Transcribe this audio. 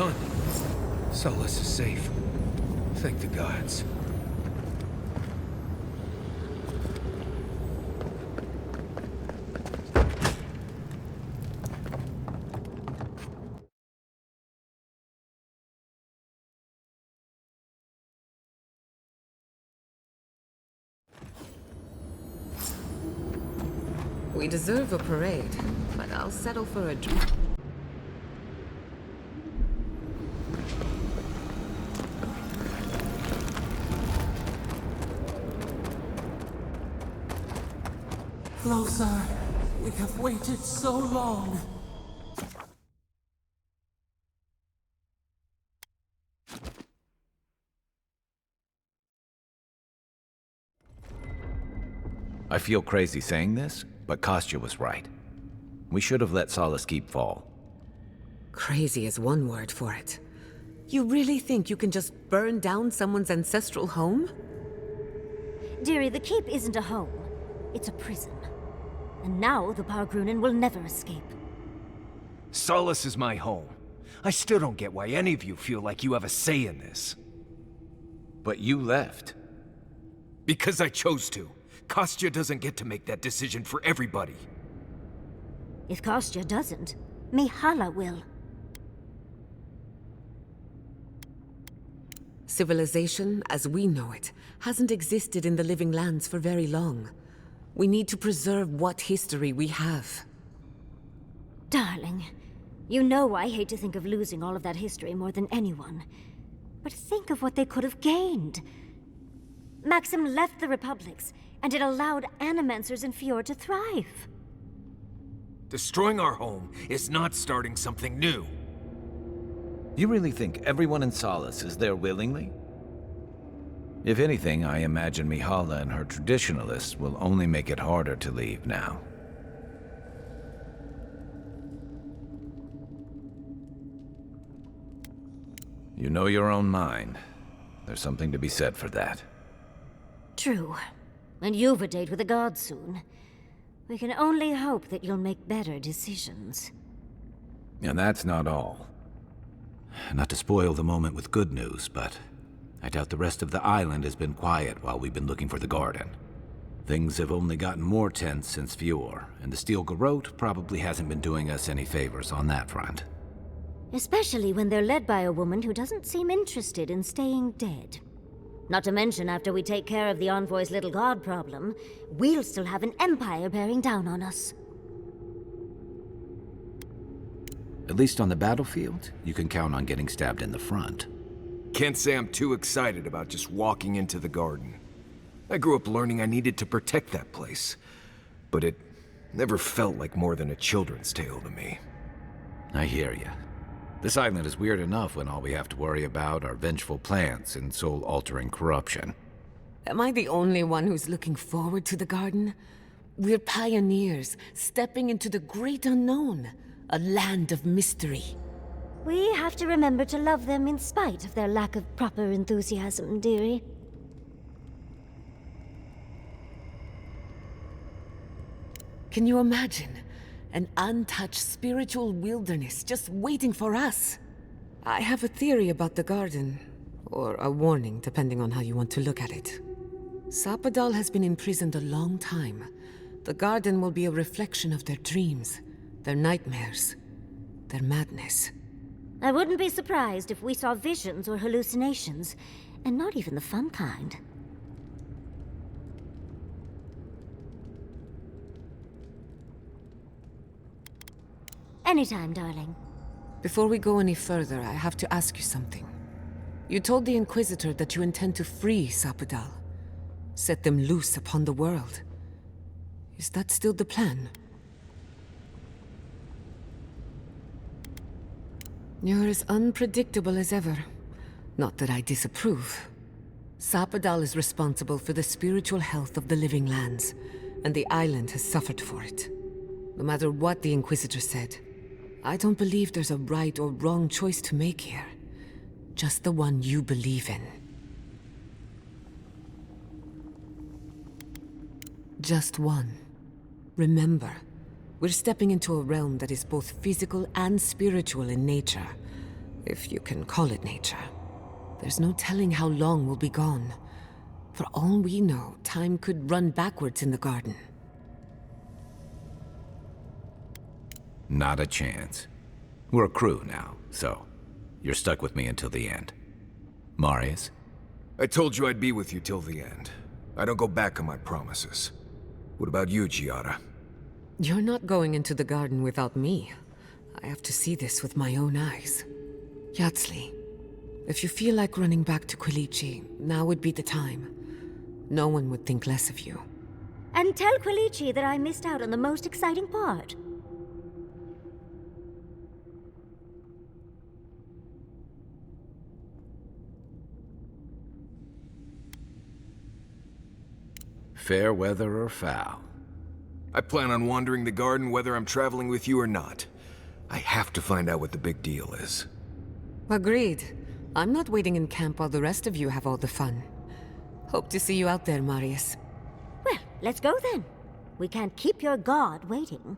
done. Solas is safe. Thank the gods. We deserve a parade, but I'll settle for a drink. Closer. We have waited so long. I feel crazy saying this, but Kostya was right. We should have let Solas keep fall. Crazy is one word for it. You really think you can just burn down someone's ancestral home? Dearie, the keep isn't a home. It's a prison. And now the Pargrunen will never escape. Solas is my home. I still don't get why any of you feel like you have a say in this. But you left. Because I chose to. Kostya doesn't get to make that decision for everybody. If Kostya doesn't, Mihala will. Civilization, as we know it, hasn't existed in the Living Lands for very long. We need to preserve what history we have. Darling, you know I hate to think of losing all of that history more than anyone. But think of what they could have gained. Maxim left the Republics, and it allowed Animancers in Fjord to thrive. Destroying our home is not starting something new. You really think everyone in Solas is there willingly? If anything, I imagine Mihala and her traditionalists will only make it harder to leave now. You know your own mind. There's something to be said for that. True. And you've a date with the gods soon. We can only hope that you'll make better decisions. And that's not all. Not to spoil the moment with good news, but I doubt the rest of the island has been quiet while we've been looking for the garden. Things have only gotten more tense since Fjord, and the Steel Garrote probably hasn't been doing us any favors on that front. Especially when they're led by a woman who doesn't seem interested in staying dead. Not to mention, after we take care of the Envoy's little god problem, we'll still have an empire bearing down on us. At least on the battlefield, you can count on getting stabbed in the front. Can't say I'm too excited about just walking into the garden. I grew up learning I needed to protect that place, but it never felt like more than a children's tale to me. I hear you. This island is weird enough when all we have to worry about are vengeful plans and soul-altering corruption. Am I the only one who's looking forward to the garden? We're pioneers, stepping into the great unknown, a land of mystery. We have to remember to love them in spite of their lack of proper enthusiasm, dearie. Can you imagine? An untouched spiritual wilderness just waiting for us. I have a theory about the garden, or a warning, depending on how you want to look at it. Sapadal has been imprisoned a long time. The garden will be a reflection of their dreams, their nightmares, their madness. I wouldn't be surprised if we saw visions or hallucinations, and not even the fun kind. Anytime, darling. Before we go any further, I have to ask you something. You told the Inquisitor that you intend to free Sapadal, set them loose upon the world. Is that still the plan? You're as unpredictable as ever. Not that I disapprove. Sapadal is responsible for the spiritual health of the Living Lands, and the island has suffered for it. No matter what the Inquisitor said, I don't believe there's a right or wrong choice to make here. Just the one you believe in. Just one. Remember, we're stepping into a realm that is both physical and spiritual in nature. if you can call it nature. There's no telling how long we'll be gone. For all we know, time could run backwards in the garden. Not a chance. We're a crew now, so you're stuck with me until the end. Marius? I told you I'd be with you till the end. I don't go back on my promises. What about you, Giada? You're not going into the garden without me. I have to see this with my own eyes. Yatsli, if you feel like running back to Quilici, now would be the time. No one would think less of you. And tell Quilici that I missed out on the most exciting part. Fair weather or foul? I plan on wandering the garden whether I'm traveling with you or not. I have to find out what the big deal is. Agreed. I'm not waiting in camp while the rest of you have all the fun. Hope to see you out there, Marius. Well, let's go then. We can't keep your god waiting.